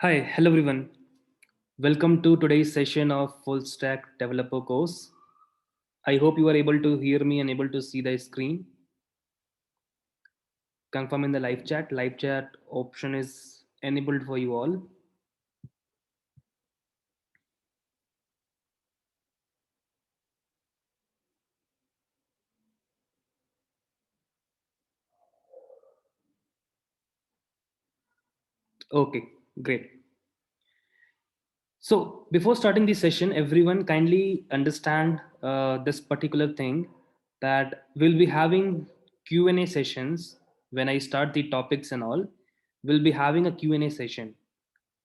Hi, hello everyone. Welcome to today's session of Full Stack Developer course. I hope you are able to hear me and able to see the screen. Confirm in the live chat. Live chat option is enabled for you all. Okay, great. So before starting the session, everyone kindly understand this particular thing that we'll be having Q&A sessions when I start the topics and all. We'll be having a Q&A session.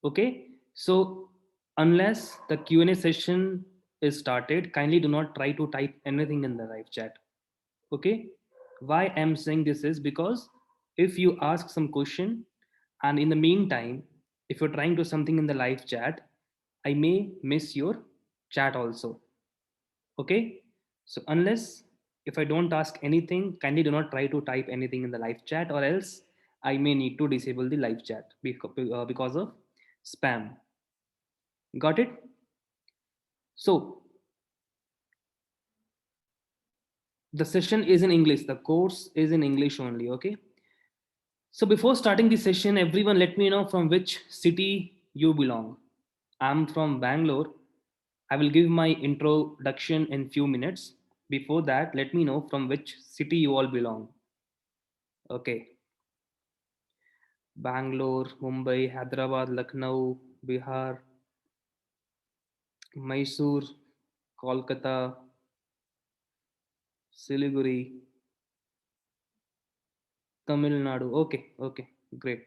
Okay, so unless the Q&A session is started, kindly do not try to type anything in the live chat. Okay, why I'm saying this is because if you ask some question and in the meantime, if you're trying to something in the live chat, I may miss your chat also. Okay, so unless if I don't ask anything, kindly do not try to type anything in the live chat, or else I may need to disable the live chat because of spam. Got it? So the session is in English. The course is in English only. Okay. So before starting the session, everyone let me know from which city you belong. I'm from Bangalore. I will give my introduction in few minutes. Before that, let me know from which city you all belong. Okay. Bangalore, Mumbai, Hyderabad, Lucknow, Bihar, Mysore, Kolkata, Siliguri, Tamil Nadu. Okay, okay, great.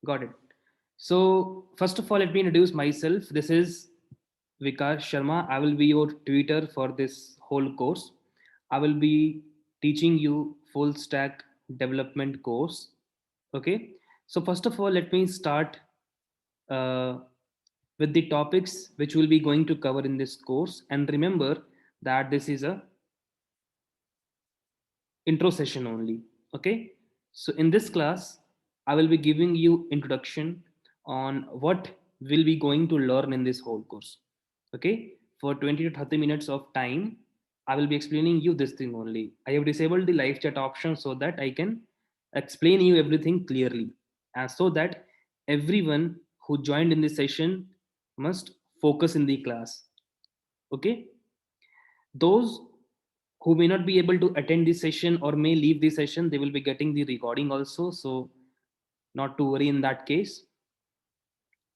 Got it. So, first of all, let me introduce myself. This is Vikas Sharma. I will be your tutor for this whole course. I will be teaching you full stack development course. Okay. So, first of all, let me start uh, with the topics which we'll be going to cover in this course. And remember that this is a intro session only. Okay, so in this class I will be giving you introduction on what we'll be going to learn in this whole course. Okay, for 20 to 30 minutes of time I will be explaining you this thing only. I have disabled the live chat option so that I can explain you everything clearly, and so that everyone who joined in this session must focus in the class. Okay, those who may not be able to attend this session or may leave the session, they will be getting the recording also, so not to worry in that case.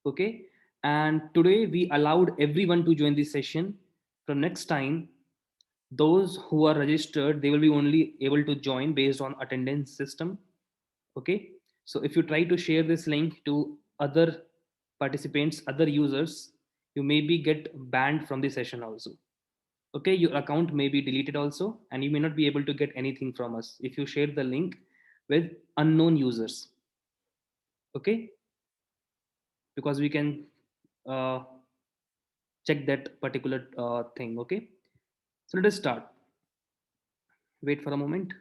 Okay, and today we allowed everyone to join this session. From next time, those who are registered, they will be only able to join based on attendance system. Okay, so if you try to share this link to other participants, other users, you may be get banned from the session also. Okay, your account may be deleted also, and you may not be able to get anything from us if you share the link with unknown users. Okay, because we can uh, check that particular thing. Okay, so let us start. Wait for a moment.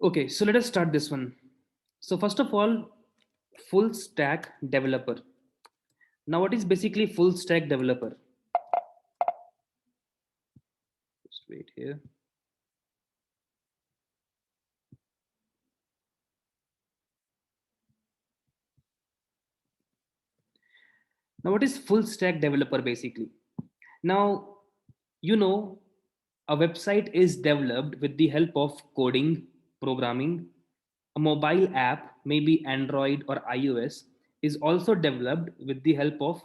Okay, so let us start this one. So first of all, full stack developer. Now what is basically full stack developer? Just wait here. Now what is full stack developer basically? Now, you know, a website is developed with the help of coding, programming. A mobile app, maybe Android or iOS, is also developed with the help of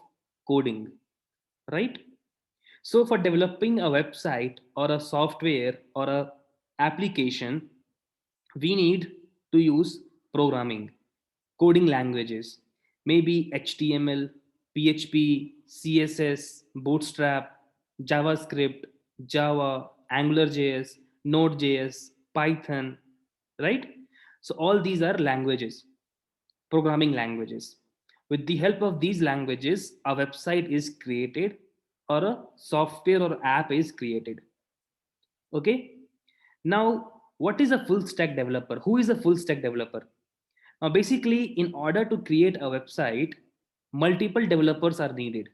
coding, right? So, for developing a website or a software or a application, we need to use programming, coding languages, maybe HTML, PHP, CSS, Bootstrap, JavaScript, Java, AngularJS. Node.js, Python, right? So all these are languages, programming languages. With the help of these languages, a website is created or a software or app is created. Okay. Now, what is a full stack developer? Who is a full stack developer? Now, basically, in order to create a website, multiple developers are needed.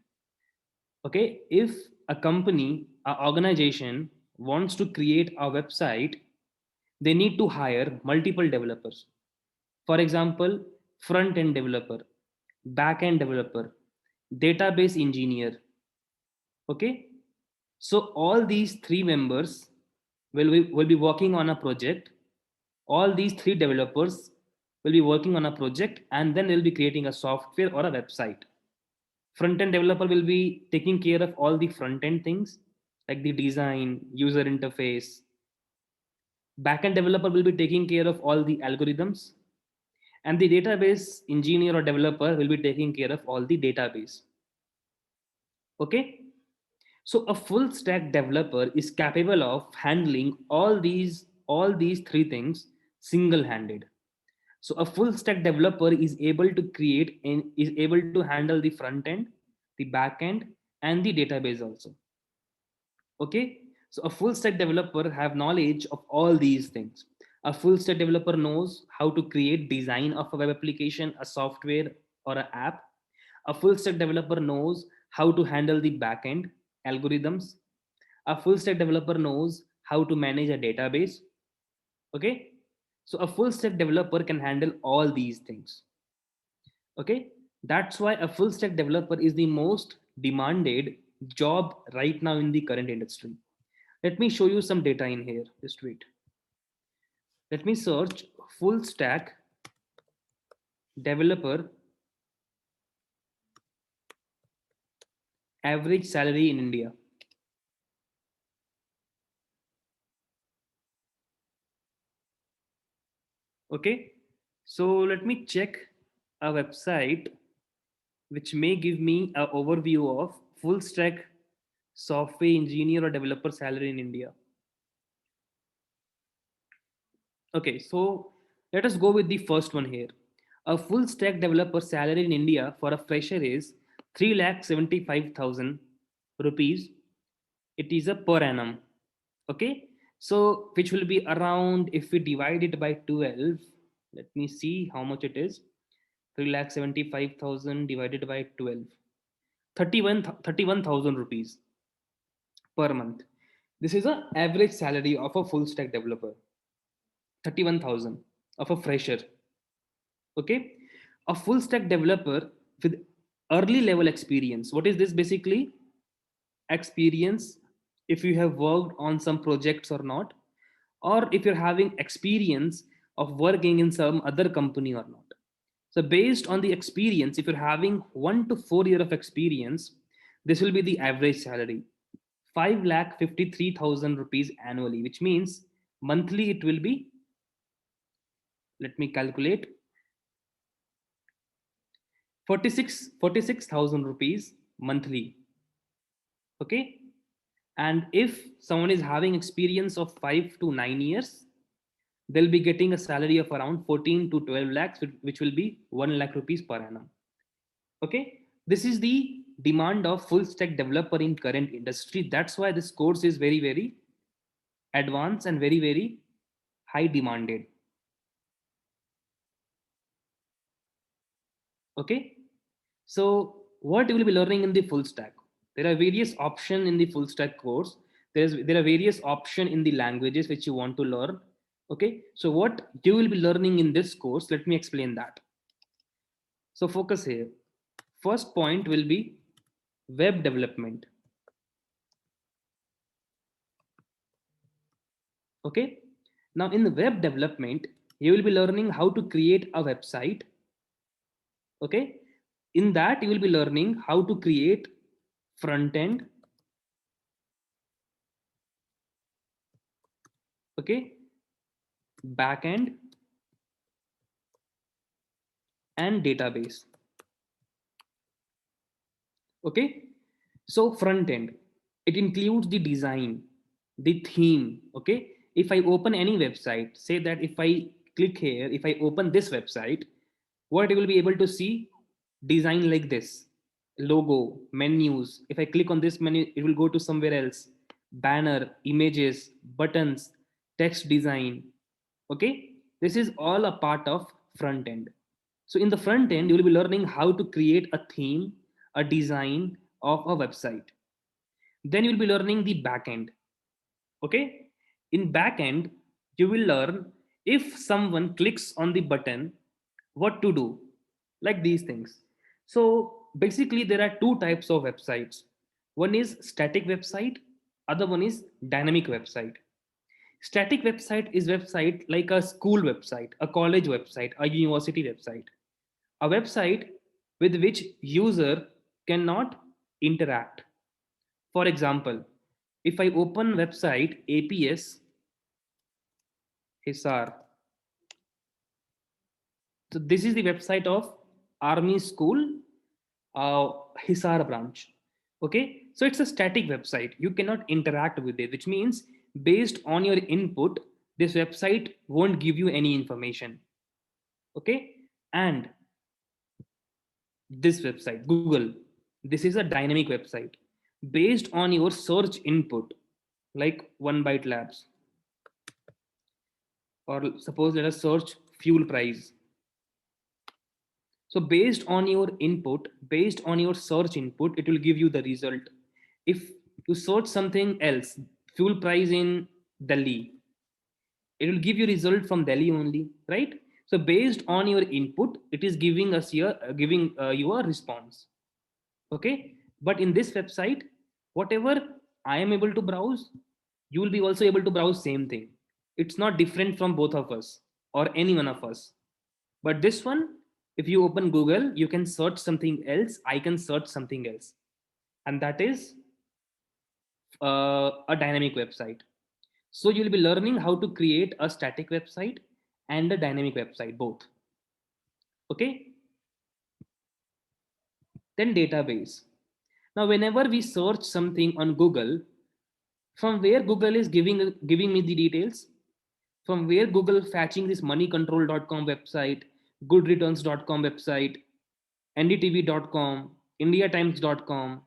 Okay. If a company, a organization wants to create a website, they need to hire multiple developers. For example, front end developer, back end developer, database engineer. Okay. So all these three members will be working on a project. All these three developers will be working on a project and then they'll be creating a software or a website. Front end developer will be taking care of all the front end things like the design, user interface. Back end developer will be taking care of all the algorithms. And the database engineer or developer will be taking care of all the database. Okay. So a full stack developer is capable of handling all these three things single handed. So a full stack developer is able to create and is able to handle the front end, the back end, and the database also. Okay. So a full stack developer have knowledge of all these things. A full stack developer knows how to create design of a web application, a software, or an app. A full stack developer knows how to handle the backend algorithms. A full stack developer knows how to manage a database. Okay. So a full stack developer can handle all these things. Okay. That's why a full stack developer is the most demanded job right now in the current industry. Let me show you some data in here. Just wait. Let me search full stack developer average salary in India. Okay. So let me check a website which may give me an overview of full stack software engineer or developer salary in India. Okay, so let us go with the first one here. A full stack developer salary in India for a fresher is 3,75,000 rupees. It is a per annum. Okay, so which will be around, if we divide it by 12, let me see how much it is. 3,75,000 divided by 12. 31,000 rupees per month. This is an average salary of a full stack developer. 31,000 of a fresher. Okay. A full stack developer with early level experience. What is this basically? Experience, if you have worked on some projects or not, or if you're having experience of working in some other company or not. So based on the experience, if you're having 1 to 4 year of experience, this will be the average salary. 5,53,000 rupees annually, which means monthly it will be, let me calculate, 46,000 rupees monthly. Okay. And if someone is having experience of 5 to 9 years, they'll be getting a salary of around 14 to 12 lakhs, which will be 1 lakh rupees per annum. Okay. This is the demand of full stack developer in current industry. That's why this course is very, very advanced and very, very high demanded. Okay. So what you will be learning in the full stack? There are various options in the full stack course. There are various options in the languages which you want to learn. Okay. So what you will be learning in this course, let me explain that. So focus here. First point will be web development. Okay. Now in the web development, you will be learning how to create a website. Okay. In that you will be learning how to create front end. Okay. Back end and database. Okay. So front end, it includes the design, the theme. Okay. if I open any website, say that if I click here, if I open this website, what you will be able to see design like this, logo, menus. If I click on this menu, it will go to somewhere else, banner, images, buttons, text design. Okay, this is all a part of front end. So in the front end, you will be learning how to create a theme, a design of a website. Then you will be learning the back end. Okay, in back end, you will learn if someone clicks on the button, what to do, like these things. So basically, there are two types of websites. One is static website, other one is dynamic website. Static website is website like a school website, a college website, a university website, a website with which user cannot interact. For example, if I open website APS Hisar, so this is the website of Army School Hisar branch. Okay, so it's a static website. You cannot interact with it, which means based on your input, this website won't give you any information. Okay, and this website, Google, this is a dynamic website based on your search input, like One Byte Labs, or suppose let us search fuel price. So based on your input, based on your search input, it will give you the result. If you search something else, fuel price in Delhi, it will give you result from Delhi only, right? So based on your input, it is giving us here, giving you a response. Okay, but in this website, whatever I am able to browse, you will be also able to browse same thing. It's not different from both of us or any one of us. But this one, if you open Google, you can search something else, I can search something else, and that is a dynamic website. So you'll be learning how to create a static website and a dynamic website both. Okay, then database. Now whenever we search something on Google, from where Google is giving me the details, from where Google fetching this moneycontrol.com website, goodreturns.com website, ndtv.com, indiatimes.com,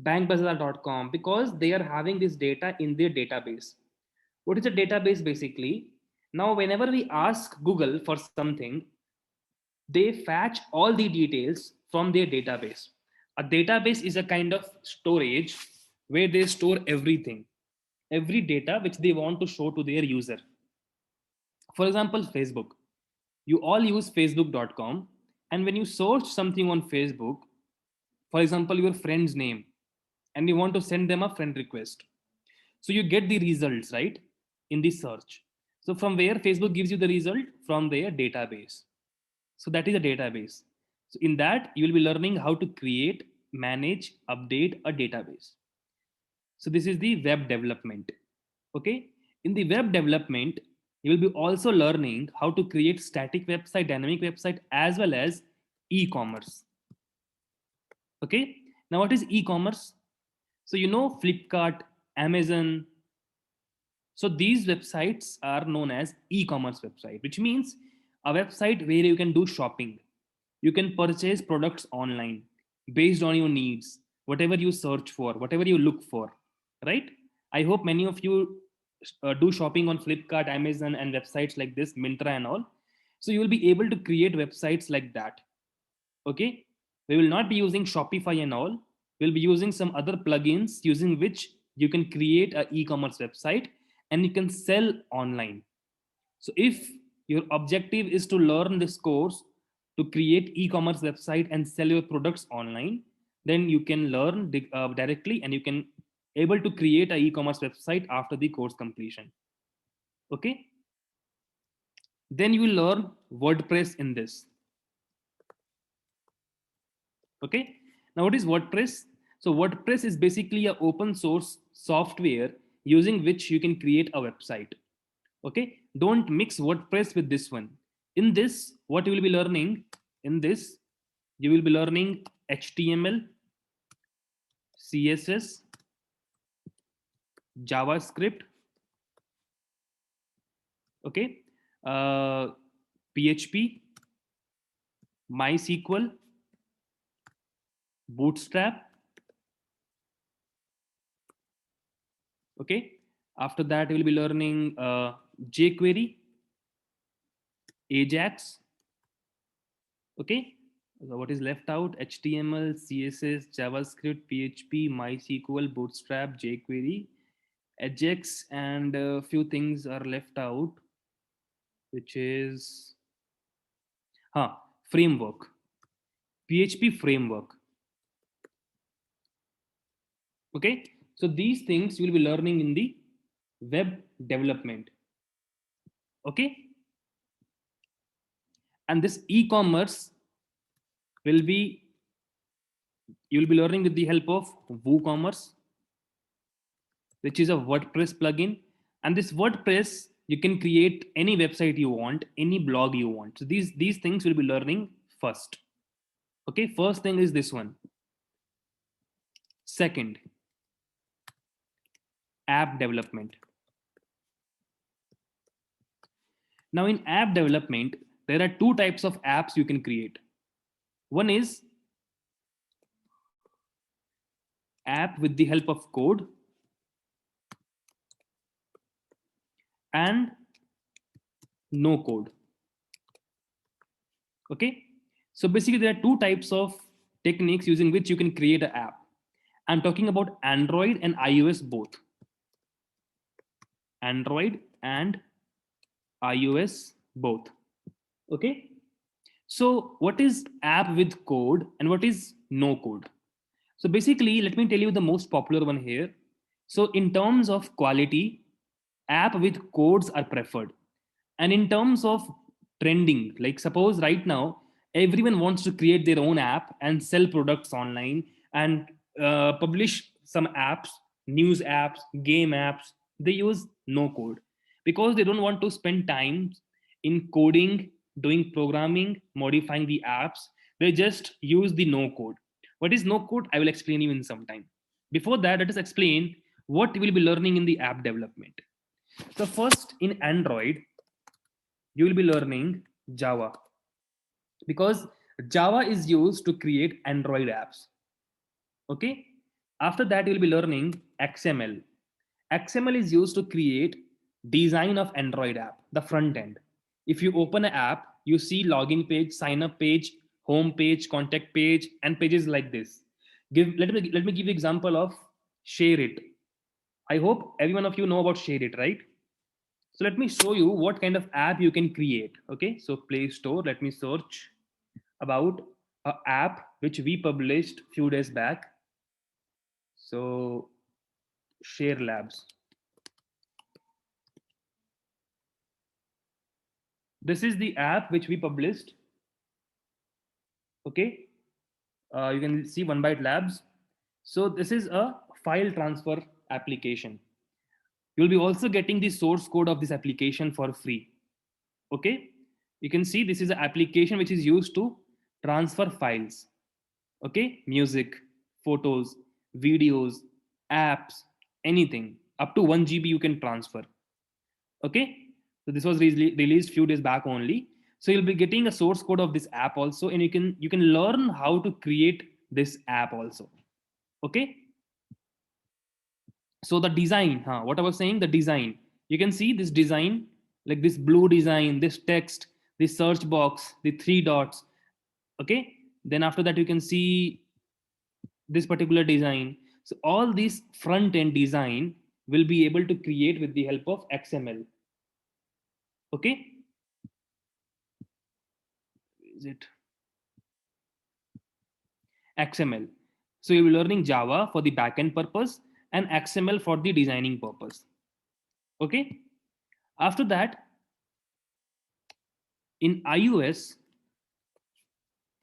bankbazaar.com, because they are having this data in their database. What is a database basically? Now, whenever we ask Google for something, they fetch all the details from their database. A database is a kind of storage where they store everything, every data which they want to show to their user. For example, Facebook. You all use facebook.com, and when you search something on Facebook, for example, your friend's name, and you want to send them a friend request, so you get the results, right, in the search. So from where Facebook gives you the result? From their database. So that is a database. So in that, you will be learning how to create, manage, update a database. So this is the web development. Okay, in the web development, you will be also learning how to create static website, dynamic website, as well as e-commerce. Okay, now what is e-commerce? So you know Flipkart, Amazon. So these websites are known as e-commerce website, which means a website where you can do shopping. You can purchase products online based on your needs, whatever you search for, whatever you look for, right? I hope many of you do shopping on Flipkart, Amazon, and websites like this, Mintra and all. So you will be able to create websites like that. Okay, we will not be using Shopify and all. We'll be using some other plugins using which you can create a e-commerce website and you can sell online. So if your objective is to learn this course to create e-commerce website and sell your products online, then you can learn directly and you can able to create a e-commerce website after the course completion. Okay, then you will learn WordPress in this. Okay, now what is WordPress? So WordPress is basically an open source software using which you can create a website. Okay, don't mix WordPress with this one. In this, what you will be learning, in this you will be learning HTML, CSS, JavaScript, Okay, PHP, MySQL, Bootstrap. Okay, after that we will be learning jQuery, Ajax. Okay, so what is left out? HTML, CSS, JavaScript, PHP, MySQL, Bootstrap, jQuery, Ajax, and a few things are left out, which is framework, PHP framework. Okay, so these things you will be learning in the web development. Okay, and this e-commerce will be, you will be learning with the help of WooCommerce, which is a WordPress plugin. And this WordPress, you can create any website you want, any blog you want. So these things we'll be learning first. Okay, first thing is this one. Second, app development. Now in app development, there are two types of apps you can create. One is app with the help of code, and no code. Okay, so basically there are two types of techniques using which you can create an app. I'm talking about Android and iOS both. Android and iOS both. Okay, so what is app with code and what is no code? So basically, let me tell you the most popular one here. So in terms of quality, app with codes are preferred. And in terms of trending, like suppose right now everyone wants to create their own app and sell products online and publish some apps, news apps, game apps. They use no code because they don't want to spend time in coding, doing programming, modifying the apps. They just use the no code. What is no code? I will explain you in some time. Before that, let us explain what we will be learning in the app development. So first, in Android, you will be learning Java, because Java is used to create Android apps. Okay. After that, you'll be learning XML. XML is used to create design of Android app, the front end. If you open an app, you see login page, sign up page, home page, contact page, and pages like this. Let me give you example of ShareIt. I hope every one of you know about ShareIt, right? So let me show you what kind of app you can create. Okay, so Play Store, let me search about a app which we published few days back. So Share Labs. This is the app which we published. Okay, you can see One Byte Labs. So this is a file transfer application. You'll be also getting the source code of this application for free. Okay, you can see this is an application which is used to transfer files. Okay, music, photos, videos, apps, anything up to 1 GB you can transfer. Okay, so this was released few days back only. So you'll be getting a source code of this app also, and you can learn how to create this app also. Okay, so the design, what I was saying, the design, you can see this design, like this blue design, this text, this search box, the three dots. Okay, then after that you can see this particular design. So all these front end design will be able to create with the help of XML. Okay, is it XML? So you'll be learning Java for the backend purpose and XML for the designing purpose. Okay, after that, in iOS,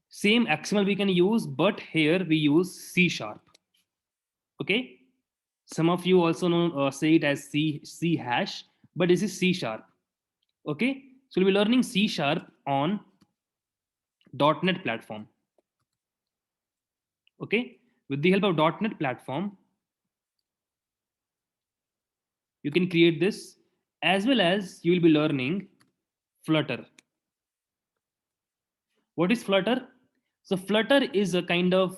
same XML we can use, but here we use C sharp. Okay, some of you also know, say it as C hash, but this is C sharp. Okay, so we'll be learning C sharp on .NET platform. Okay, with the help of .NET platform, you can create this as well as you will be learning Flutter. What is Flutter? So Flutter is a kind of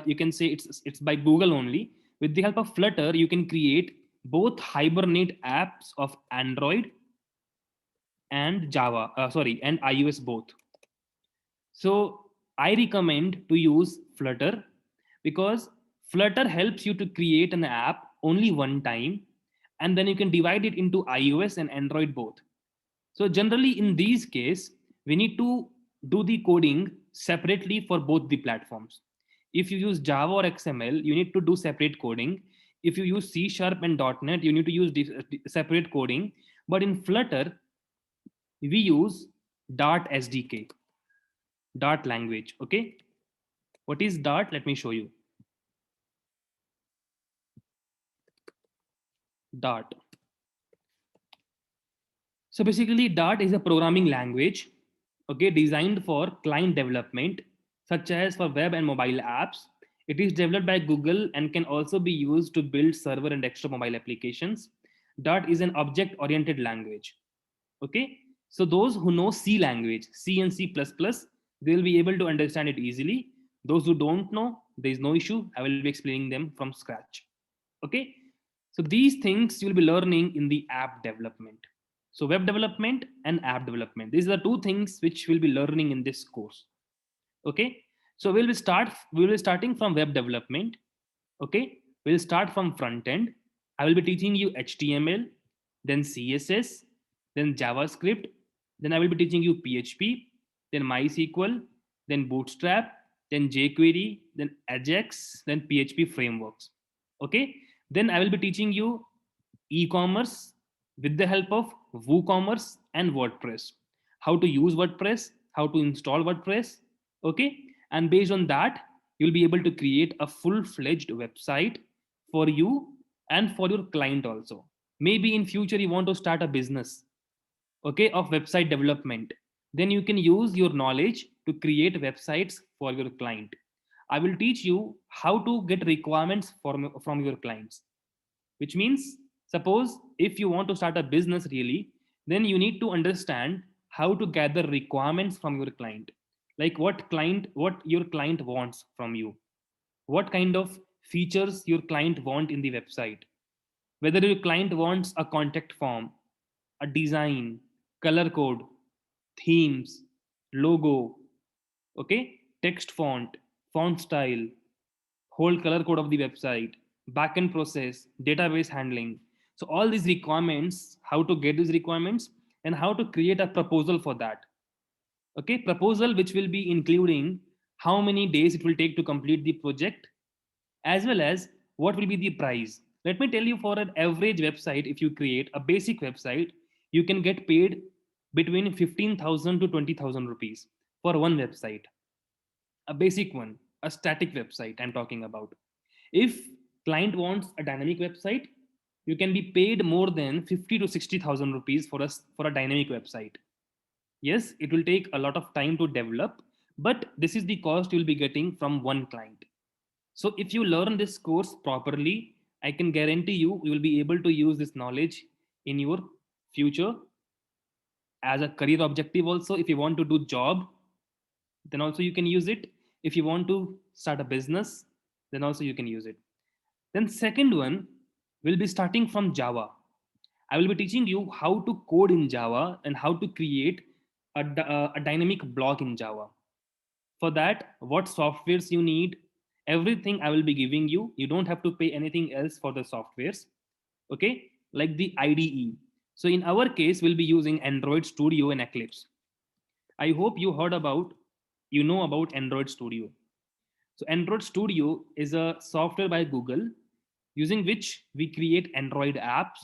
you can say it's by Google only. With the help of Flutter, you can create both Hibernate apps of Android and Java. Sorry, and iOS both. So I recommend to use Flutter because Flutter helps you to create an app only one time, and then you can divide it into iOS and Android both. So generally in these case, we need to do the coding separately for both the platforms. If you use Java or XML, you need to do separate coding. If you use C Sharp and .NET, you need to use separate coding. But in Flutter, we use Dart SDK, Dart language. Okay, what is Dart? Let me show you. Dart. So basically, Dart is a programming language, okay, designed for client development, such as for web and mobile apps. It is developed by Google and can also be used to build server and extra mobile applications. Dart is an object-oriented language. Okay, so those who know C language, C and C++, they will be able to understand it easily. Those who don't know, there is no issue. I will be explaining them from scratch. Okay, so these things you'll be learning in the app development. So web development and app development, these are the two things which we'll be learning in this course. Okay, so we'll be starting from web development. Okay, we'll start from front end. I will be teaching you HTML, then CSS, then JavaScript, then I will be teaching you PHP, then MySQL, then Bootstrap, then jQuery, then Ajax, then PHP frameworks. Okay, then I will be teaching you e-commerce with the help of WooCommerce and WordPress. How to use WordPress, how to install WordPress. Okay, and based on that, you'll be able to create a full-fledged website for you and for your client also. Maybe in future you want to start a business, okay, of website development. Then you can use your knowledge to create websites for your client. I will teach you how to get requirements from your clients, which means suppose if you want to start a business really, then you need to understand how to gather requirements from your client, like what your client wants from you, what kind of features your client want in the website, whether your client wants a contact form, a design, color code, themes, logo, okay, text font, font style, whole color code of the website, backend process, database handling. So all these requirements, how to get these requirements and how to create a proposal for that. Okay, proposal which will be including how many days it will take to complete the project, as well as what will be the price. Let me tell you, for an average website, if you create a basic website, you can get paid between 15,000 to 20,000 rupees for one website, a basic one, a static website I'm talking about. If client wants a dynamic website, you can be paid more than 50 to 60,000 rupees for a dynamic website. Yes, it will take a lot of time to develop, but this is the cost you'll be getting from one client. So if you learn this course properly, I can guarantee you will be able to use this knowledge in your future as a career objective also. If you want to do job, then also you can use it. If you want to start a business, then also you can use it. Then second one will be starting from Java. I will be teaching you how to code in Java and how to create a dynamic block in Java. For that, what softwares you need, everything I will be giving you. You don't have to pay anything else for the softwares. Okay, like the IDE. So in our case, we'll be using Android Studio and Eclipse. I hope you know about Android Studio. So Android Studio is a software by Google using which we create Android apps.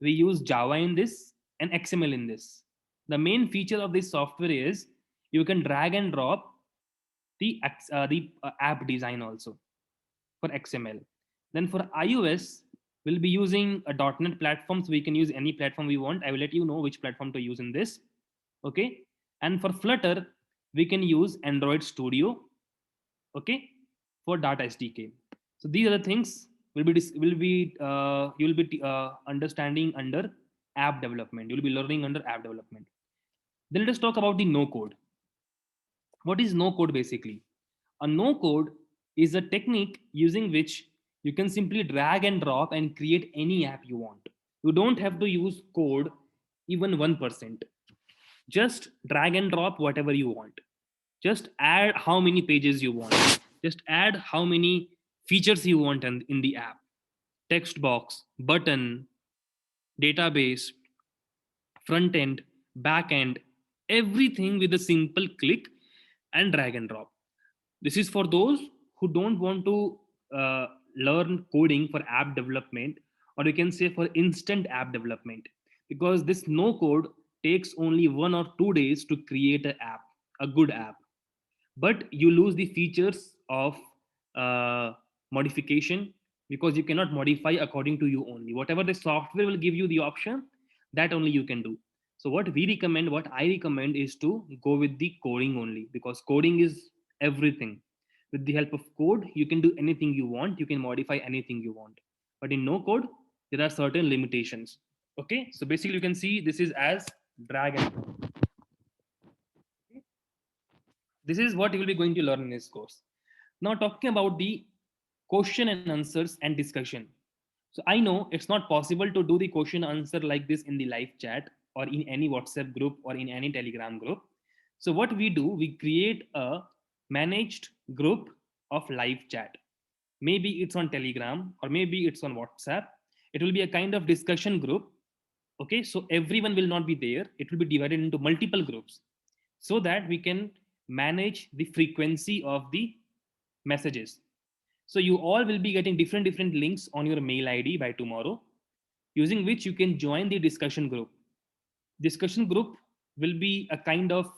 We use Java in this and XML in this. The main feature of this software is you can drag and drop the app design also for XML. Then for iOS, we'll be using a .NET platform, so we can use any platform we want. I will let you know which platform to use in this. Okay, and for Flutter, we can use Android Studio. Okay, for Dart SDK. So these are the things will be you'll be understanding under app development. You'll be learning under app development. Then let us talk about the no code. What is no code basically? A no code is a technique using which you can simply drag and drop and create any app you want. You don't have to use code even 1%. Just drag and drop whatever you want. Just add how many pages you want. Just add how many features you want in the app. Text box, button, database, front end, back end, everything with a simple click and drag and drop. This is for those who don't want to learn coding for app development, or you can say for instant app development, because this no code takes only 1 or 2 days to create an app, a good app. But you lose the features of uh, modification, because you cannot modify according to you only. Whatever the software will give you the option, that only you can do. So what I recommend is to go with the coding only, because coding is everything. With the help of code you can do anything you want, you can modify anything you want. But in no code there are certain limitations. Okay, so basically you can see this is as drag and drop. This is what you will be going to learn in this course. Now, talking about the question and answers and discussion. So I know it's not possible to do the question answer like this in the live chat or in any WhatsApp group or in any Telegram group. So what we do, we create a managed group of live chat. Maybe it's on Telegram or maybe it's on WhatsApp. It will be a kind of discussion group. Okay, so everyone will not be there. It will be divided into multiple groups so that we can manage the frequency of the messages. So you all will be getting different links on your mail ID by tomorrow, using which you can join the discussion group. Discussion group will be a kind of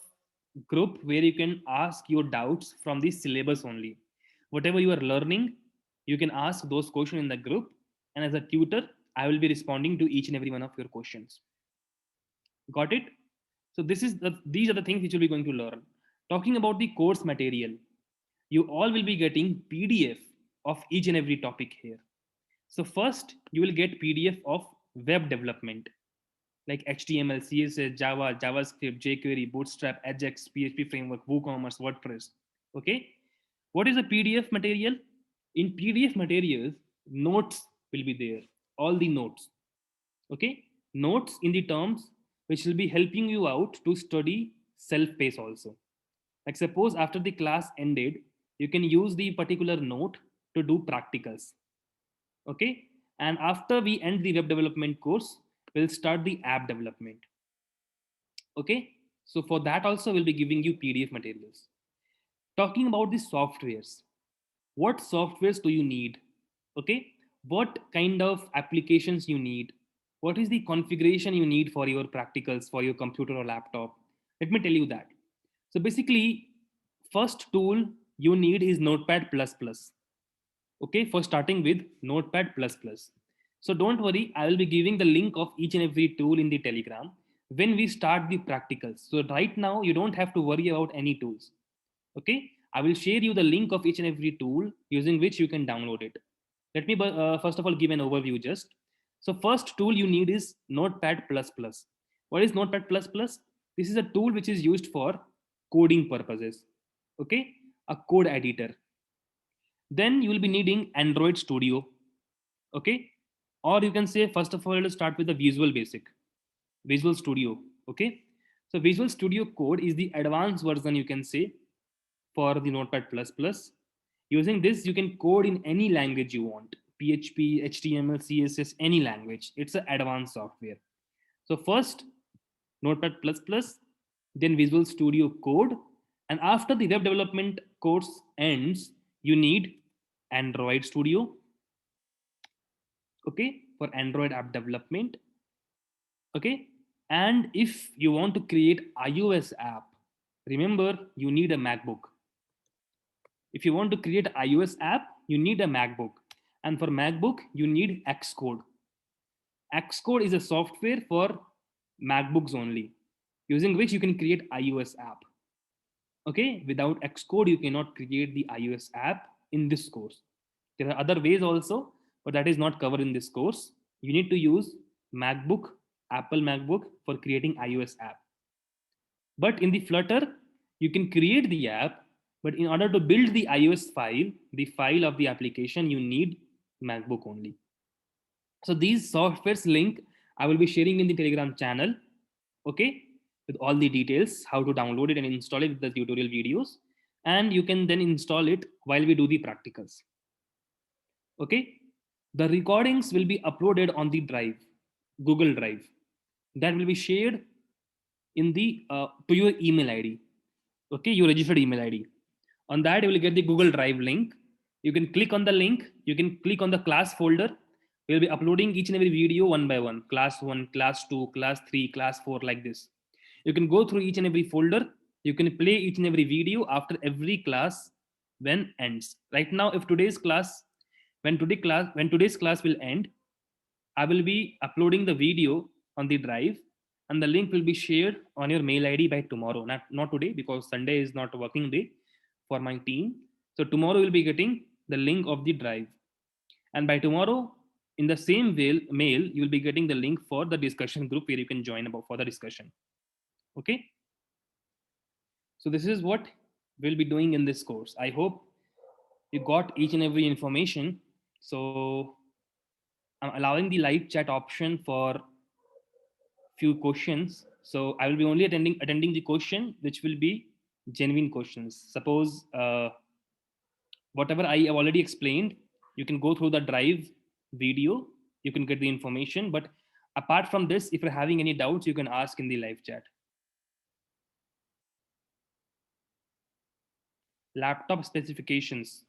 group where you can ask your doubts from the syllabus only. Whatever you are learning, you can ask those questions in the group, and as a tutor I will be responding to each and every one of your questions. Got it? So these are the things which you'll be going to learn. Talking about the course material, you all will be getting PDF of each and every topic here. So first you will get PDF of web development like HTML, CSS, Java, JavaScript, jQuery, Bootstrap, Ajax, PHP framework, WooCommerce, WordPress. Okay. What is a PDF material? In PDF materials, notes will be there. All the notes. Okay. Notes in the terms which will be helping you out to study self-pace also. Like suppose after the class ended, you can use the particular note to do practicals. Okay. And after we end the web development course, we'll start the app development. Okay. So for that also we'll be giving you PDF materials. Talking about the softwares. What softwares do you need? Okay. What kind of applications you need? What is the configuration you need for your practicals, for your computer or laptop? Let me tell you that. So basically, first tool you need is Notepad++. Okay, for starting with Notepad++. So don't worry, I will be giving the link of each and every tool in the Telegram when we start the practicals. So right now you don't have to worry about any tools. Okay, I will share you the link of each and every tool using which you can download it. Let me first of all give an overview just. So first tool you need is Notepad++. What is Notepad++? This is a tool which is used for coding purposes. Okay, a code editor. Then you will be needing Android Studio. Okay, or you can say first of all let's start with the Visual Studio. Okay, so Visual Studio Code is the advanced version, you can say, for the Notepad++. Using this you can code in any language you want: PHP, HTML, CSS, any language. It's an advanced software. So first Notepad++, then Visual Studio Code, and after the web development course ends you need Android Studio. Okay, for Android app development. Okay, and if you want to create iOS app, remember you need a MacBook. If you want to create iOS app, you need a MacBook, and for MacBook you need Xcode. Xcode is a software for MacBooks only, using which you can create iOS app. Okay, without Xcode you cannot create the iOS app in this course. There are other ways also, but that is not covered in this course. You need to use MacBook Apple MacBook for creating iOS app. But in the Flutter, you can create the app, but in order to build the iOS file, the file of the application, you need MacBook only. So these softwares link I will be sharing in the Telegram channel, okay, with all the details, how to download it and install it with the tutorial videos. And you can then install it while we do the practicals. Okay. The recordings will be uploaded on the drive, Google Drive. That will be shared in the to your email ID. Okay, your registered email ID. On that, you will get the Google Drive link. You can click on the link. You can click on the class folder. We'll be uploading each and every video one by one. Class 1, class 2, class 3, class 4, like this. You can go through each and every folder. You can play each and every video after every class when ends. Right now, if today's class, when today's class will end, I will be uploading the video on the drive, and the link will be shared on your mail ID by tomorrow. Not today, because Sunday is not a working day for my team. So tomorrow you'll be getting the link of the drive. And by tomorrow, in the same mail, you'll be getting the link for the discussion group where you can join about for the discussion. Okay. So this is what we'll be doing in this course. I hope you got each and every information. So I'm allowing the live chat option for few questions. So I will be only attending the question which will be genuine questions. Suppose whatever I have already explained, you can go through the drive video, you can get the information. But apart from this, if you're having any doubts, you can ask in the live chat. Laptop specifications.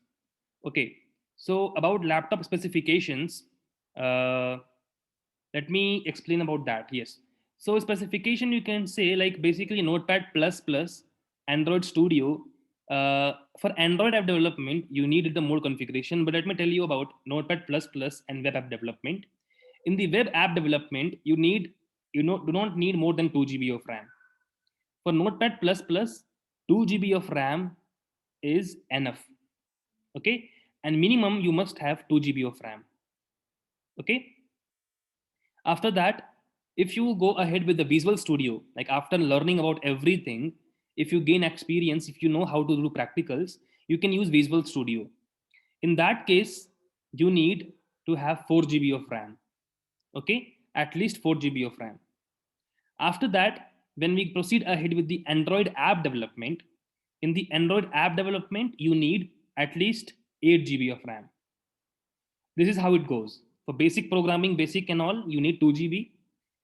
Okay, so about laptop specifications, uh, let me explain about that. Yes, so specification, you can say like basically Notepad plus plus Android Studio. For Android app development you need the more configuration, but let me tell you about Notepad plus plus and web app development. In the web app development, do not need more than 2 GB of RAM. For Notepad plus plus, 2 GB of RAM is enough. Okay, and minimum you must have 2 GB of RAM. Okay. After that, if you go ahead with the Visual Studio, like after learning about everything, if you gain experience, if you know how to do practicals, you can use Visual Studio. In that case, you need to have 4 GB of RAM. Okay, at least 4 GB of RAM. After that, when we proceed ahead with the Android app development, in the Android app development, you need at least 8 GB of RAM. This is how it goes. For basic programming, basic and all, you need 2 GB.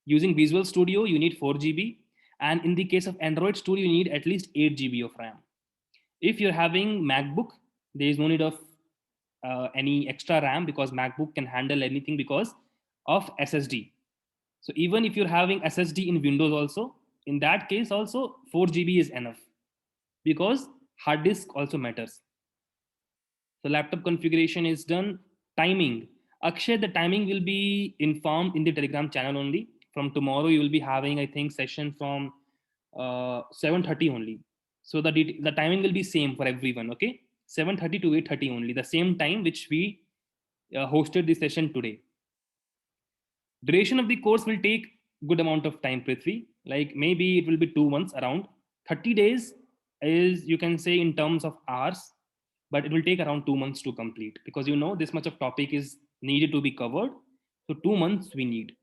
Using Visual Studio, you need 4 GB. And in the case of Android Studio, you need at least 8 GB of RAM. If you're having MacBook, there is no need of any extra RAM, because MacBook can handle anything because of SSD. So even if you're having SSD in Windows also, in that case also 4 GB is enough, because hard disk also matters. So laptop configuration is done. Timing. Akshay, the timing will be informed in the Telegram channel only. From tomorrow, you will be having, I think, session from 7:30 only. So the timing will be same for everyone. Okay, 7:30 to 8:30 only, the same time which we hosted the session today. Duration of the course will take good amount of time, Prithvi. Like maybe it will be 2 months around. 30 days is, you can say, in terms of hours, but it will take around 2 months to complete, because this much of topic is needed to be covered. So 2 months we need.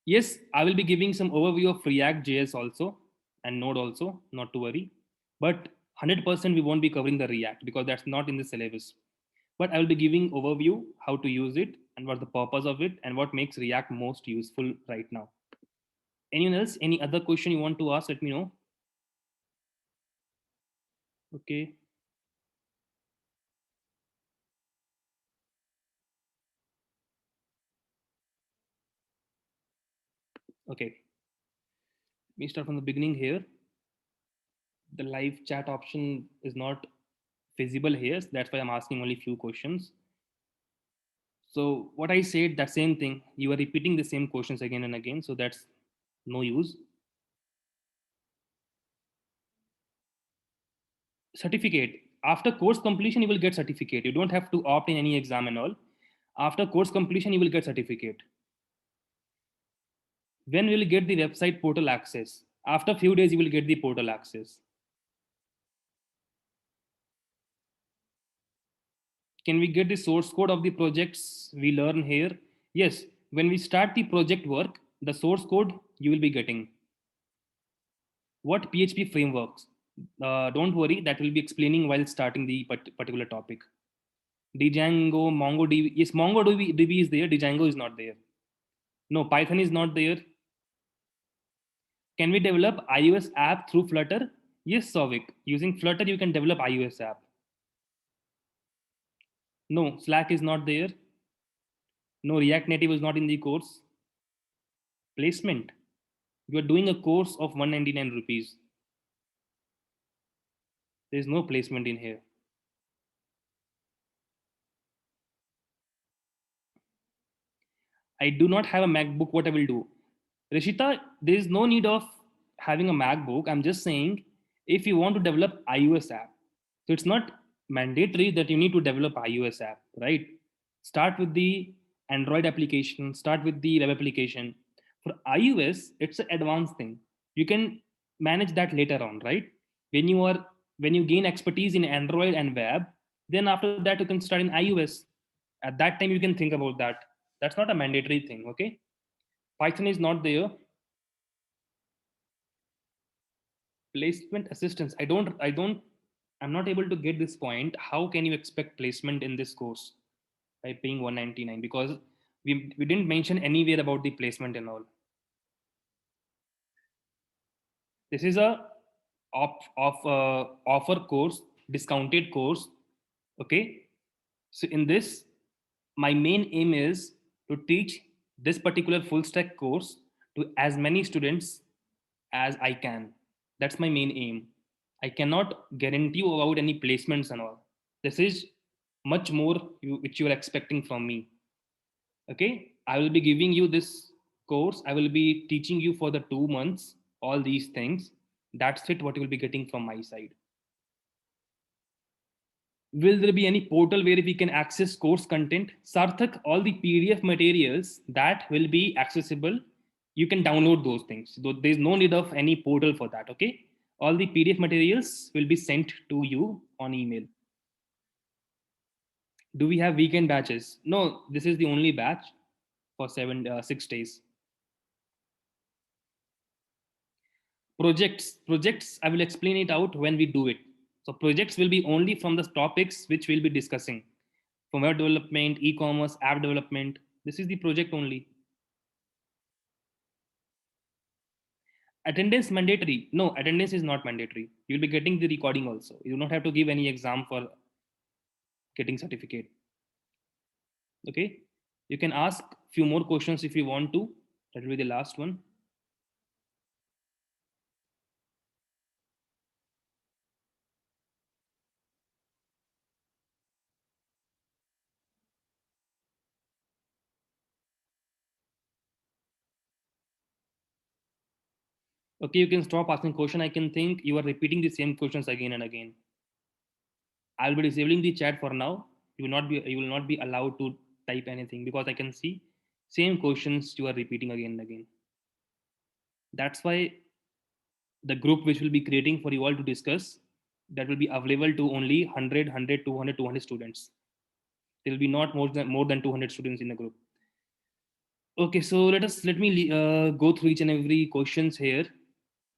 Yes, I will be giving some overview of React JS also, and Node also, not to worry. But 100% we won't be covering the React, because that's not in the syllabus. But I will be giving overview how to use it and what the purpose of it and what makes React most useful right now. Anyone else? Any other question you want to ask? Let me know. Okay. Okay. Let me start from the beginning here. The live chat option is not visible here. So that's why I'm asking only few questions. So what I said, that same thing, you are repeating the same questions again and again. So that's no use. Certificate. After course completion, you will get certificate. You don't have to opt in any exam and all. After course completion, you will get certificate. When will you get the website portal access? After few days, you will get the portal access. Can we get the source code of the projects we learn here? Yes, when we start the project work, the source code you will be getting. What PHP frameworks? Don't worry, that will be explaining while starting the particular topic. Django, MongoDB. Yes, MongoDB is there. Django is not there. No, Python is not there. Can we develop iOS app through Flutter? Yes, Sovik. Using Flutter, you can develop iOS app. No, Slack is not there. No, React Native is not in the course. Placement. You are doing a course of 199 rupees. There is no placement in here. I do not have a MacBook. What I will do? Rishita, there is no need of having a MacBook. I'm just saying if you want to develop iOS app. So it's not mandatory that you need to develop iOS app, right? Start with the Android application, start with the web application. For iOS, it's an advanced thing. You can manage that later on, right? When you are when you gain expertise in Android and web, then after that you can start in iOS. At that time you can think about that. That's not a mandatory thing, okay? Python is not there. Placement assistance. I'm not able to get this point. How can you expect placement in this course by paying 199? Because we didn't mention anywhere about the placement and all. This is a offer course, discounted course. Okay. So in this, my main aim is to teach this particular full stack course to as many students as I can. That's my main aim. I cannot guarantee you about any placements and all. This is much more which you are expecting from me. Okay, I will be giving you this course. I will be teaching you for the 2 months all these things. That's it. What you will be getting from my side. Will there be any portal where we can access course content? Sarthak, all the PDF materials that will be accessible, you can download those things. There's no need of any portal for that, okay? All the PDF materials will be sent to you on email. Do we have weekend batches? No, this is the only batch for 6 days. Projects, I will explain it out when we do it. So projects will be only from the topics which we'll be discussing, from web development, e-commerce, app development. This is the project only. Attendance mandatory? No, attendance is not mandatory. You'll be getting the recording also. You do not have to give any exam for getting certificate. Okay, you can ask few more questions if you want to. That will be the last one. Okay, you can stop asking question. I can think you are repeating the same questions again and again. I'll be disabling the chat for now. You will not be allowed to type anything because I can see same questions you are repeating again and again. That's why the group which will be creating for you all to discuss, that will be available to only 100 200 students. There will be not more than 200 students in the group. Okay, so let me go through each and every questions here.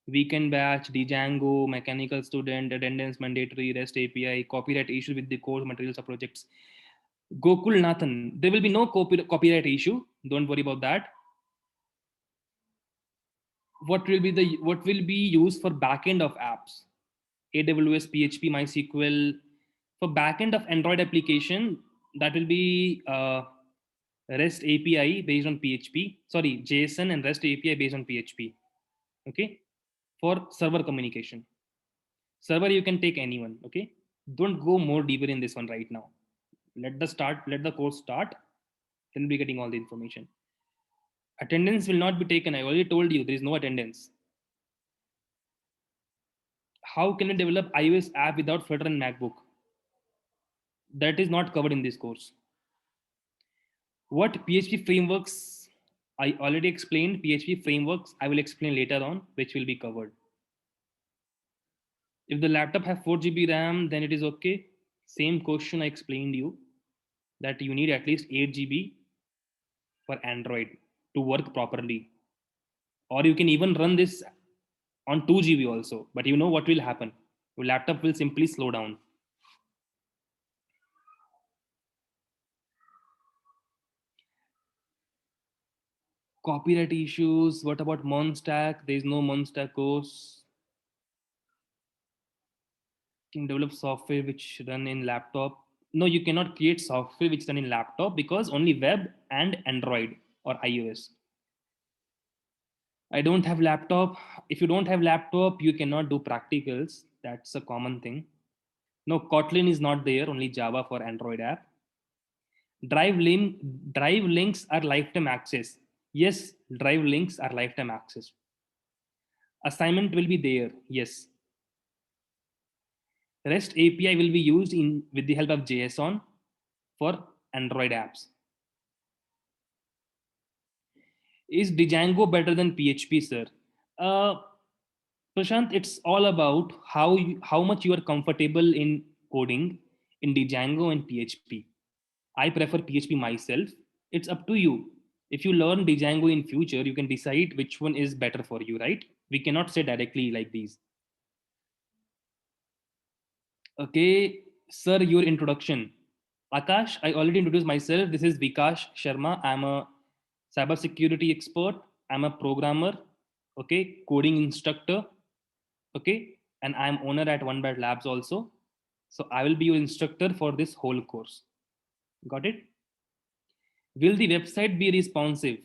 Weekend batch, Django, mechanical student, attendance mandatory, REST API, copyright issue with the core materials of projects. Gokul Nathan, there will be no copyright issue. Don't worry about that. What will be used for backend of apps? AWS, PHP, MySQL. For backend of Android application, that will be REST API based on PHP. Sorry, JSON and REST API based on PHP. Okay, for server communication. Server you can take anyone. Okay, don't go more deeper in this one right now. Let the course start, then we'll be getting all the information. Attendance will not be taken. I already told you there is no attendance. How can you develop iOS app without Flutter and MacBook? That is not covered in this course. What PHP frameworks? I already explained PHP frameworks. I will explain later on, which will be covered. If the laptop have 4 GB RAM, then it is okay. Same question I explained you, that you need at least 8 GB for Android to work properly. Or you can even run this on 2 GB also. But you know what will happen? Your laptop will simply slow down. Copyright issues. What about Monstack? There is no Monstack course. Can develop software which run in laptop. No, you cannot create software which run in laptop because only web and Android or iOS. I don't have laptop. If you don't have laptop, you cannot do practicals. That's a common thing. No, Kotlin is not there, only Java for Android app. Drive links are lifetime access. Yes, drive links are lifetime access. Assignment will be there. Yes. REST API will be used in with the help of JSON for Android apps. Is Django better than PHP, sir? Uh, Prashant, it's all about how much you are comfortable in coding in Django and PHP. I prefer PHP myself. It's up to you. If you learn Django in future, you can decide which one is better for you, right? We cannot say directly like these. Okay, sir, your introduction. Akash, I already introduced myself. This is Vikash Sharma. I'm a cybersecurity expert. I'm a programmer, okay, coding instructor, okay, and I'm owner at OneBat Labs also. So I will be your instructor for this whole course. Got it? Will the website be responsive?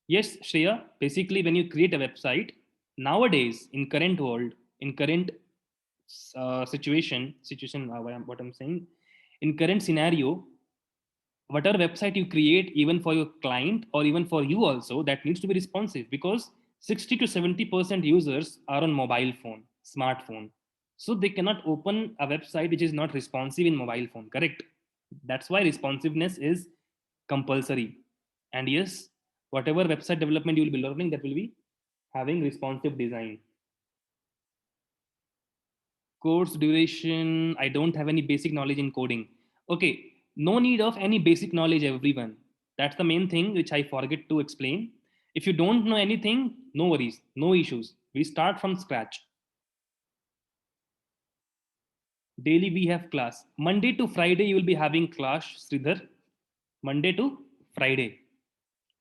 Yes, Shreya. Basically, when you create a website, nowadays in current world, in current situation, what I'm saying, in current scenario, whatever website you create, even for your client or even for you also, that needs to be responsive because 60 to 70% users are on mobile phone, smartphone. So they cannot open a website which is not responsive in mobile phone, correct? That's why responsiveness is compulsory. And yes, whatever website development you will be learning, that will be having responsive design. Course duration, I don't have any basic knowledge in coding. Okay, no need of any basic knowledge, everyone. That's the main thing which I forget to explain. If you don't know anything, no worries, no issues. We start from scratch. Daily we have class. Monday to Friday you will be having class, Sridhar. Monday to Friday.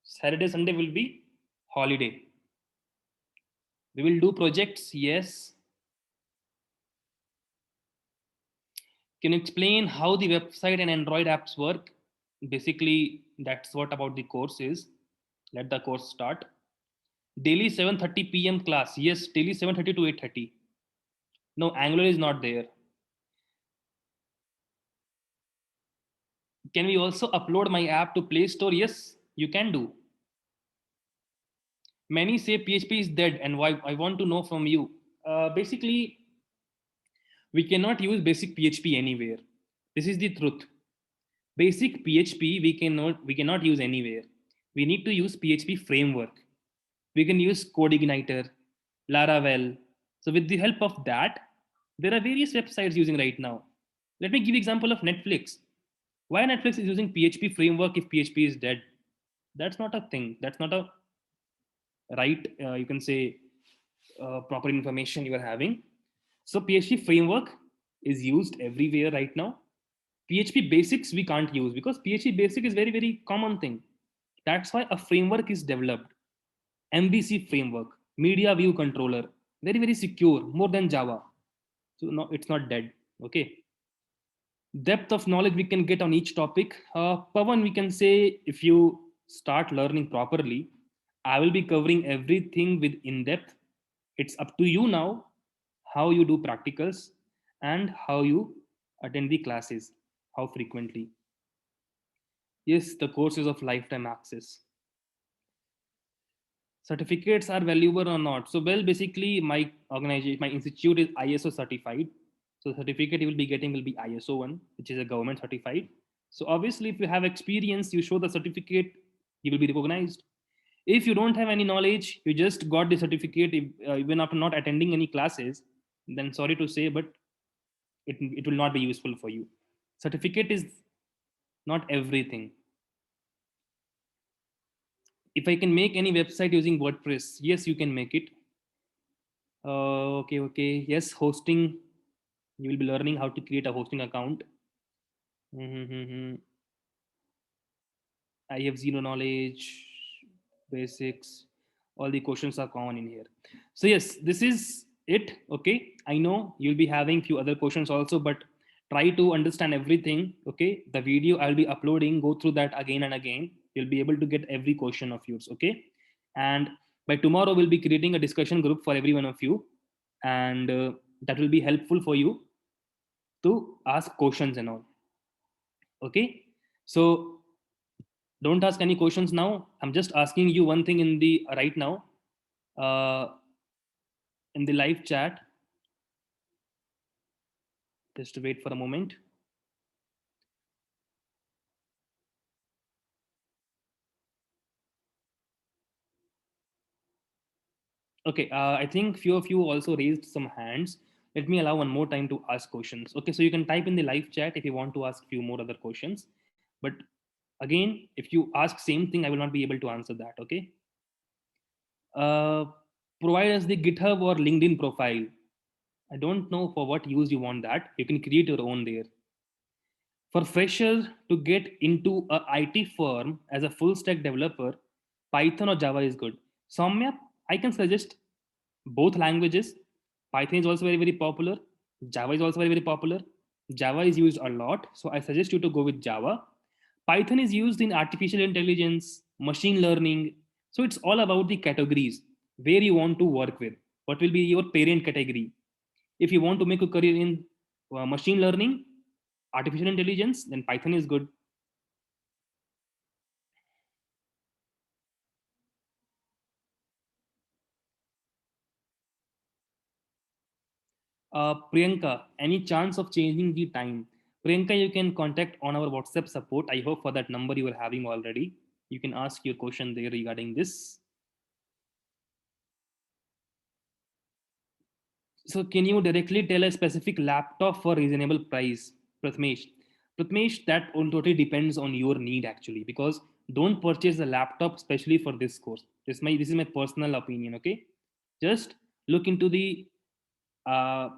Saturday, Sunday will be holiday. We will do projects, yes. Can you explain how the website and Android apps work? Basically, that's what about the course is. Let the course start. Daily 7:30 p.m. class. Yes, daily 7:30 to 8:30. No, Angular is not there. Can we also upload my app to Play Store? Yes, you can do. Many say PHP is dead, and why? I want to know from you. Basically, we cannot use basic PHP anywhere. This is the truth. Basic PHP we cannot use anywhere. We need to use PHP framework. We can use CodeIgniter, Laravel. So with the help of that, there are various websites using right now. Let me give example of Netflix. Why Netflix is using PHP framework if PHP is dead? That's not a thing. That's not a right. You can say proper information you are having. So PHP framework is used everywhere right now. PHP basics we can't use because PHP basic is very common thing. That's why a framework is developed. MVC framework, Media View Controller, very secure, more than Java. So no, it's not dead. Okay. Depth of knowledge we can get on each topic. Pavan, we can say if you start learning properly, I will be covering everything with in depth. It's up to you now how you do practicals and how you attend the classes, how frequently. Yes, the course is of lifetime access. Certificates are valuable or not? So, well, basically, my organization, my institute is ISO certified. So, the certificate you will be getting will be ISO one, which is a government certified. So obviously, if you have experience, you show the certificate, you will be recognized. If you don't have any knowledge, you just got the certificate even after not attending any classes, then sorry to say, but it will not be useful for you. Certificate is not everything. If I can make any website using WordPress, yes, you can make it. Okay. Yes, hosting. You will be learning how to create a hosting account. Mhm. I have zero knowledge, basics. All the questions are common in here. So yes, this is it. Okay, I know you'll be having few other questions also, but try to understand everything. Okay, the video I'll be uploading, go through that again and again. You'll be able to get every question of yours. Okay, and by tomorrow we'll be creating a discussion group for every one of you, and that will be helpful for you to ask questions and all. Okay, so don't ask any questions now. I'm just asking you one thing in the right now, uh, in the live chat. Just wait for a moment. Okay, I think few of you also raised some hands. Let me allow one more time to ask questions. Okay, so you can type in the live chat if you want to ask few more other questions. But again, if you ask same thing, I will not be able to answer that. Okay. Uh, Provide us the GitHub or LinkedIn profile. I don't know for what use you want that. You can create your own there. For freshers to get into a IT firm as a full stack developer, Python or Java is good. Soumya, I can suggest both languages. Python is also very, very popular. Java is also very, very popular. Java is used a lot, so I suggest you to go with Java. Python is used in artificial intelligence, machine learning. So it's all about the categories where you want to work with. What will be your parent category? If you want to make a career in machine learning, artificial intelligence, then Python is good. Priyanka, any chance of changing the time? Priyanka, you can contact on our WhatsApp support. I hope for that number you are having already. You can ask your question there regarding this. So, can you directly tell a specific laptop for reasonable price, Prathmesh? Prathmesh, that totally depends on your need actually, because don't purchase a laptop especially for this course. This is my personal opinion. Okay, just look into the uh,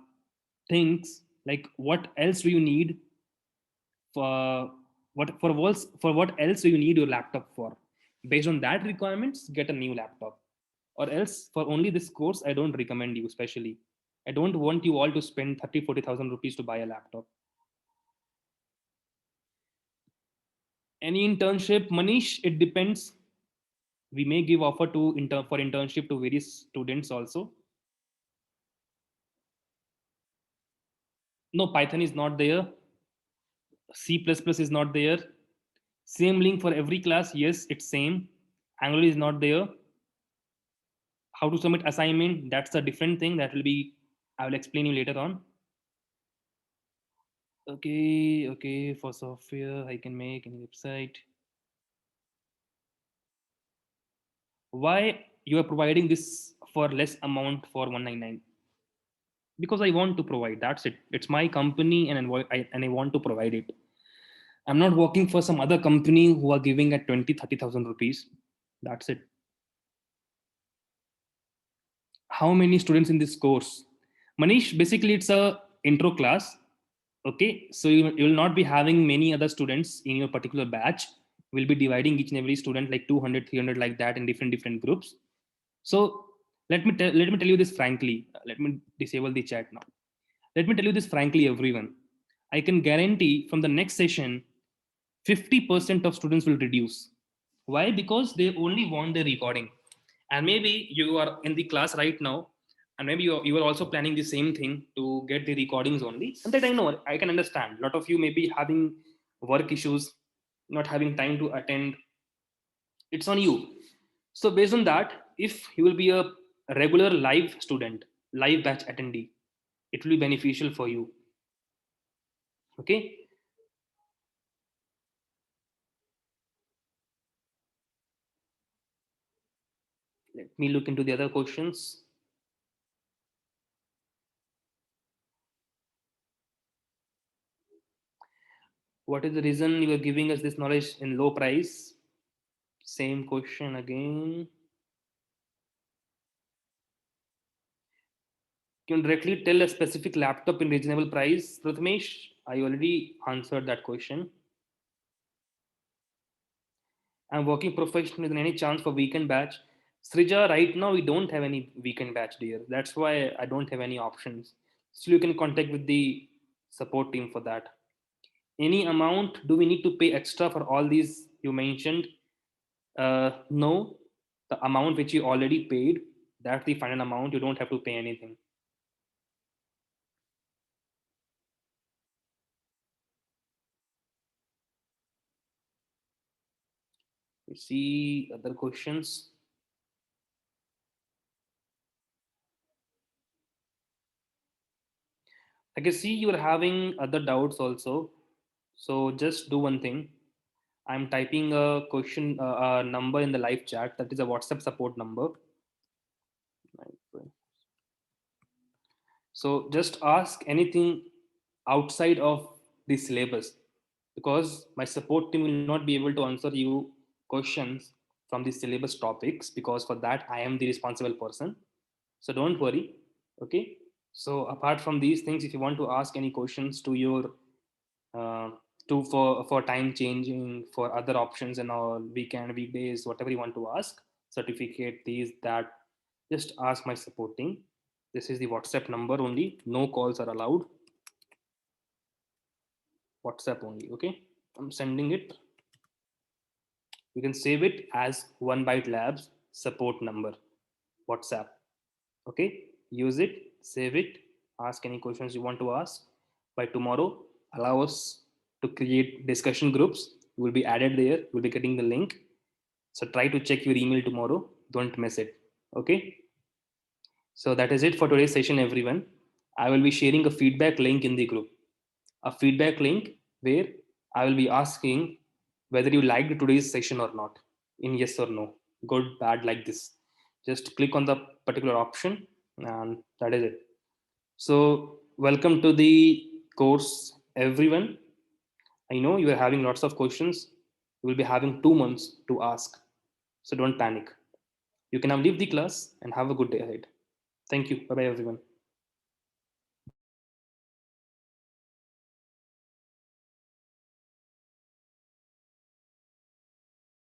things like what else do you need for what else do you need your laptop for. Based on that requirements, get a new laptop. Or else for only this course, I don't recommend you especially. I don't want you all to spend 30-40,000 rupees to buy a laptop. Any internship, Manish, it depends. We may give offer to for internship to various students also. No, Python is not there. C++ is not there. Same link for every class. Yes, it's same. Angular is not there. How to submit assignment, that's a different thing. That will be, I will explain you later on. Okay, for software I can make any website. Why you are providing this for less amount for 199? Because I want to provide, that's it. It's my company, and I want to provide it. I'm not working for some other company who are giving at 20-30,000 rupees. That's it. How many students in this course? Manish, basically it's a intro class. Okay, so you will not be having many other students in your particular batch. We'll be dividing each and every student like 200, 300, like that, in different groups. So let me tell you this frankly. Let me disable the chat now. Let me tell you this frankly, everyone. I can guarantee from the next session, 50% of students will reduce. Why? Because they only want the recording. And maybe you are in the class right now, and maybe you are also planning the same thing to get the recordings only. And that I know, I can understand. A lot of you may be having work issues, not having time to attend. It's on you. So based on that, if you will be a regular live student, live batch attendee, it will be beneficial for you. Okay. Let me look into the other questions. What is the reason you are giving us this knowledge in low price? Same question again. Can you directly tell a specific laptop in reasonable price? Prathamesh, I already answered that question. I'm working professionally. Is there any chance for weekend batch? Srija, right now we don't have any weekend batch, dear. That's why I don't have any options. Still, you can contact with the support team for that. Any amount do we need to pay extra for all these you mentioned? No, the amount which you already paid, that's the final amount. You don't have to pay anything. We see other questions. I can see you're having other doubts also. So just do one thing. I'm typing a question, a number in the live chat. That is a WhatsApp support number. So just ask anything outside of the syllabus, because my support team will not be able to answer you questions from the syllabus topics, because for that I am the responsible person. So don't worry. Okay. So apart from these things, if you want to ask any questions to your uh, to for time changing, for other options and all, weekend, weekdays, whatever you want to ask, certificate, these, that, just ask my support team. This is the WhatsApp number only. No calls are allowed. WhatsApp only. Okay. I'm sending it. You can save it as One Byte Labs support number, WhatsApp. Okay. Use it, save it, ask any questions you want to ask. By tomorrow, allow us to create discussion groups. You will be added there. You'll be getting the link. So try to check your email tomorrow. Don't miss it. Okay. So that is it for today's session, everyone. I will be sharing a feedback link in the group. A feedback link where I will be asking whether you liked today's session or not, in yes or no, good, bad, like this. Just click on the particular option, and that is it. So, welcome to the course, everyone. I know you are having lots of questions. You will be having 2 months to ask. So, don't panic. You can now leave the class and have a good day ahead. Thank you. Bye bye, everyone.